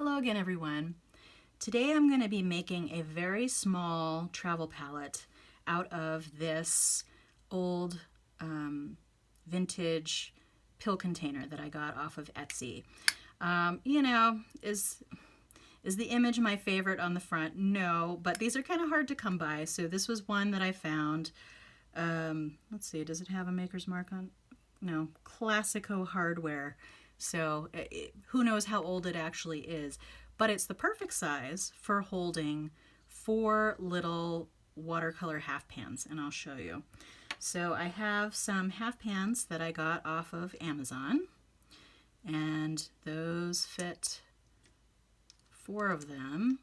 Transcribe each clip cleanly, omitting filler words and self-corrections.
Hello again, everyone. Today I'm going to be making a very small travel palette out of this old vintage pill container that I got off of Etsy. Is the image my favorite on the front? No, but these are kind of hard to come by. So this was one that I found. Let's see, does it have a maker's mark on? No, Classico hardware. So who knows how old it actually is, but it's the perfect size for holding 4 little watercolor half pans, and I'll show you. So I have some half pans that I got off of Amazon, and those fit, 4 of them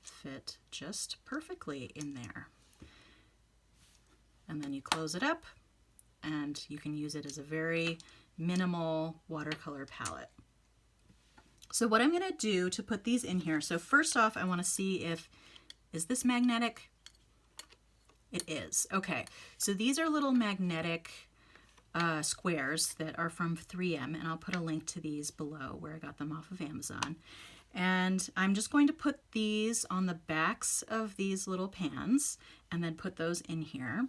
fit just perfectly in there. And then you close it up, and you can use it as a very minimal watercolor palette. So what I'm going to do to put these in here, so first off I want to see is this magnetic? It is. Okay, so these are little magnetic squares that are from 3M, and I'll put a link to these below where I got them off of Amazon. And I'm just going to put these on the backs of these little pans and then put those in here.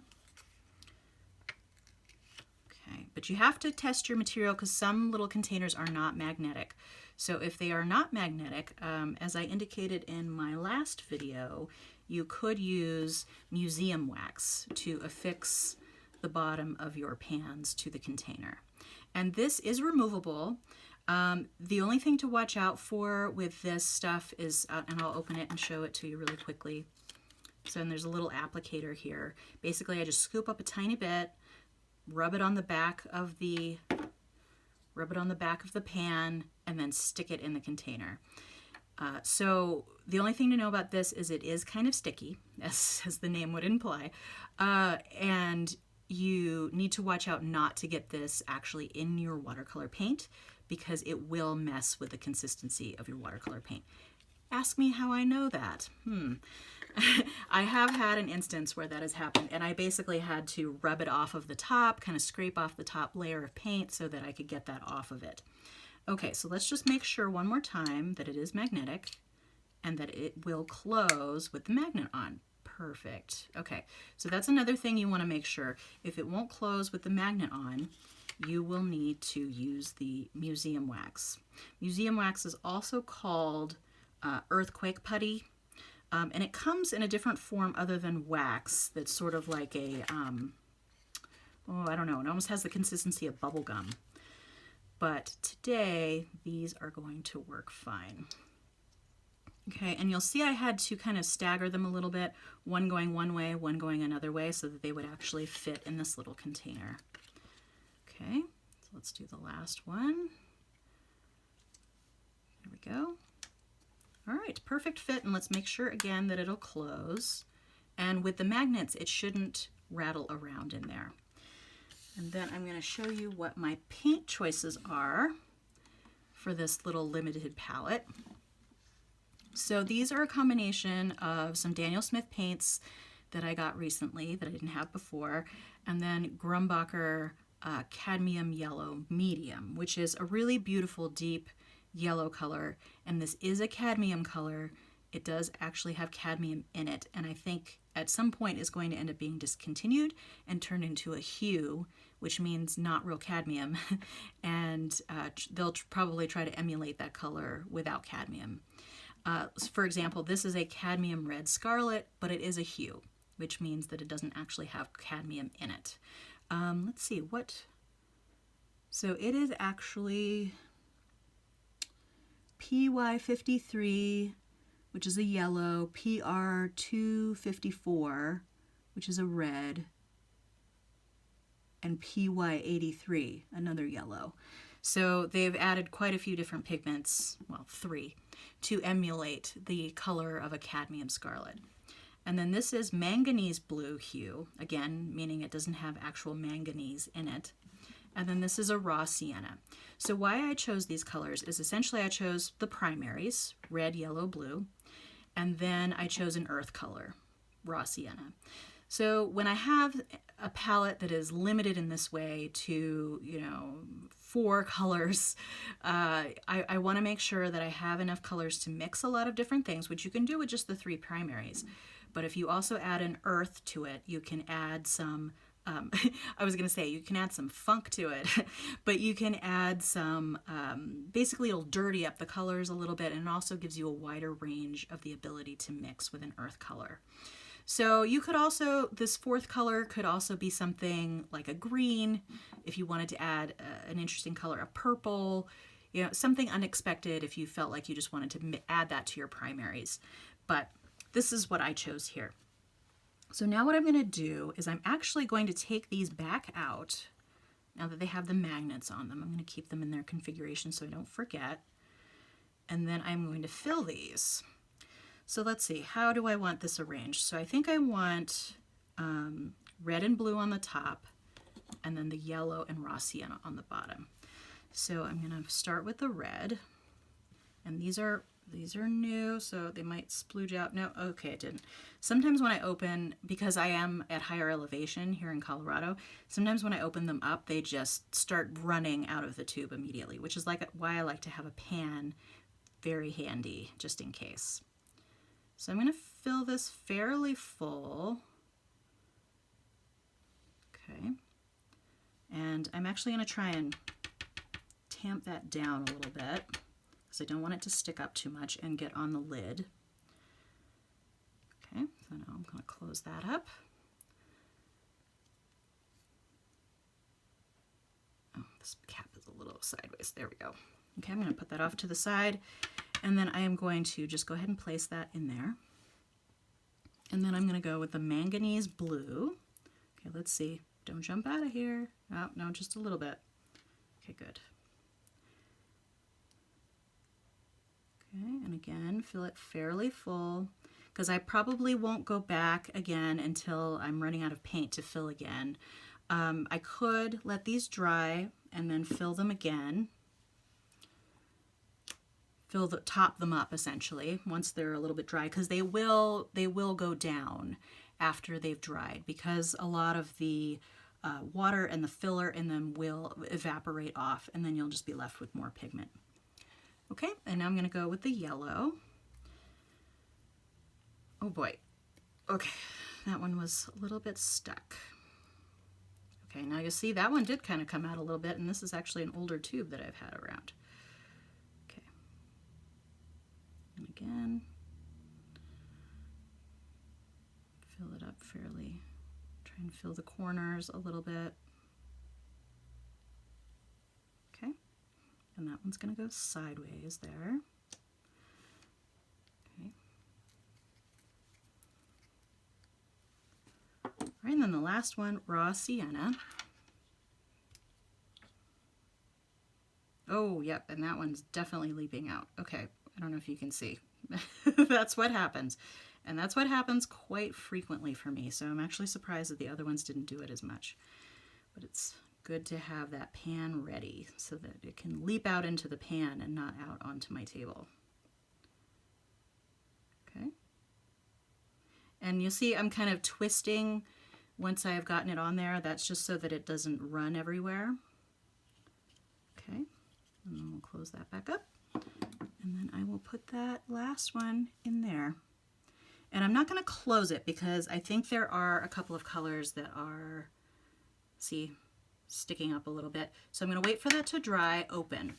But you have to test your material because some little containers are not magnetic. So if they are not magnetic, as I indicated in my last video, you could use museum wax to affix the bottom of your pans to the container. And this is removable. The only thing to watch out for with this stuff is, and I'll open it and show it to you really quickly. So and there's a little applicator here. Basically I just scoop up a tiny bit, rub it on the back of the pan, and then stick it in the container. So the only thing to know about this is it is kind of sticky, as the name would imply, and you need to watch out not to get this actually in your watercolor paint because it will mess with the consistency of your watercolor paint. Ask me how I know that. I have had an instance where that has happened, and I basically had to rub it off of the top, kind of scrape off the top layer of paint so that I could get that off of it. Okay, so let's just make sure one more time that it is magnetic and that it will close with the magnet on. Perfect. Okay, so that's another thing you want to make sure. If it won't close with the magnet on, you will need to use the museum wax. Museum wax is also called earthquake putty. And it comes in a different form other than wax that's sort of like a, I don't know, it almost has the consistency of bubble gum. But today, these are going to work fine. Okay, and you'll see I had to kind of stagger them a little bit, one going one way, one going another way, so that they would actually fit in this little container. Okay, so let's do the last one. There we go. All right, perfect fit, and let's make sure again that it'll close. And with the magnets, it shouldn't rattle around in there. And then I'm going to show you what my paint choices are for this little limited palette. So these are a combination of some Daniel Smith paints that I got recently that I didn't have before, and then Grumbacher Cadmium Yellow Medium, which is a really beautiful deep yellow color, and this is a cadmium color. It does actually have cadmium in it, and I think at some point is going to end up being discontinued and turned into a hue, which means not real cadmium, and they'll probably try to emulate that color without cadmium. For example, this is a cadmium red scarlet, but it is a hue, which means that it doesn't actually have cadmium in it. Let's see, so it is actually PY53, which is a yellow, PR254, which is a red, and PY83, another yellow. So they've added quite a few different pigments, well, 3, to emulate the color of a cadmium scarlet. And then this is manganese blue hue, again, meaning it doesn't have actual manganese in it. And then this is a raw sienna. So why I chose these colors is essentially I chose the primaries, red, yellow, blue, and then I chose an earth color, raw sienna. So when I have a palette that is limited in this way to, 4 colors, I want to make sure that I have enough colors to mix a lot of different things, which you can do with just the 3 primaries. But if you also add an earth to it, you can add some, I was going to say you can add some funk to it, but you can add some, basically it'll dirty up the colors a little bit, and it also gives you a wider range of the ability to mix with an earth color. So you could also, this 4th color could also be something like a green, if you wanted to add an interesting color, a purple, something unexpected if you felt like you just wanted to add that to your primaries. But this is what I chose here. So now what I'm going to do is I'm actually going to take these back out. Now that they have the magnets on them, I'm going to keep them in their configuration so I don't forget. And then I'm going to fill these. So let's see, how do I want this arranged? So I think I want red and blue on the top, and then the yellow and raw sienna on the bottom. So I'm going to start with the red, and these are new, so they might splooge out. No, okay, it didn't. Sometimes when I open, because I am at higher elevation here in Colorado, sometimes when I open them up, they just start running out of the tube immediately, which is why I like to have a pan very handy, just in case. So I'm going to fill this fairly full. Okay. And I'm actually going to try and tamp that down a little bit because I don't want it to stick up too much and get on the lid. Okay, so now I'm going to close that up. Oh, this cap is a little sideways. There we go. Okay, I'm going to put that off to the side. And then I am going to just go ahead and place that in there. And then I'm going to go with the manganese blue. Okay, let's see. Don't jump out of here. Oh, no, just a little bit. Okay, good. Okay, and again, fill it fairly full, because I probably won't go back again until I'm running out of paint to fill again. I could let these dry and then fill them again. Top them up essentially once they're a little bit dry, because they will go down after they've dried, because a lot of the water and the filler in them will evaporate off, and then you'll just be left with more pigment. Okay, and now I'm going to go with the yellow. Oh boy. Okay, that one was a little bit stuck. Okay, now you see that one did kind of come out a little bit, and this is actually an older tube that I've had around. And again, fill it up fairly. Try and fill the corners a little bit. Okay, and that one's going to go sideways there. Okay. All right, and then the last one, raw sienna. Oh, yep, and that one's definitely leaping out. Okay. I don't know if you can see. That's what happens. And that's what happens quite frequently for me. So I'm actually surprised that the other ones didn't do it as much. But it's good to have that pan ready so that it can leap out into the pan and not out onto my table. Okay. And you'll see I'm kind of twisting once I have gotten it on there. That's just so that it doesn't run everywhere. Okay. And then we'll close that back up. And then I will put that last one in there. And I'm not going to close it because I think there are a couple of colors that are, see, sticking up a little bit. So I'm going to wait for that to dry, open.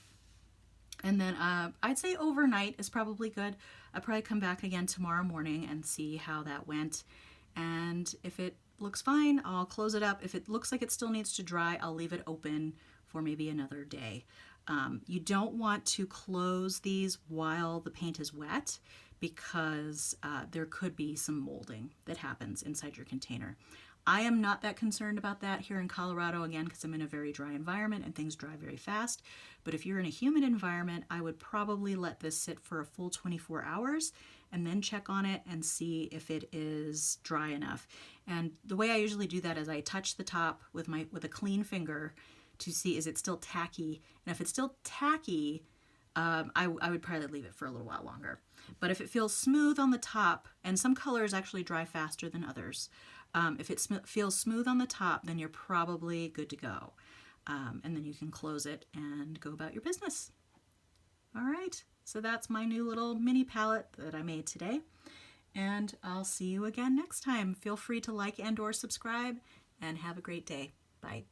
And then I'd say overnight is probably good. I'll probably come back again tomorrow morning and see how that went. And if it looks fine, I'll close it up. If it looks like it still needs to dry, I'll leave it open for maybe another day. You don't want to close these while the paint is wet because there could be some molding that happens inside your container. I am not that concerned about that here in Colorado, again, because I'm in a very dry environment and things dry very fast. But if you're in a humid environment, I would probably let this sit for a full 24 hours and then check on it and see if it is dry enough. And the way I usually do that is I touch the top with a clean finger to see is it still tacky. And if it's still tacky, I would probably leave it for a little while longer. But if it feels smooth on the top, and some colors actually dry faster than others, If it feels smooth on the top, then you're probably good to go. And then you can close it and go about your business. All right, so that's my new little mini palette that I made today. And I'll see you again next time. Feel free to like and or subscribe, and have a great day. Bye.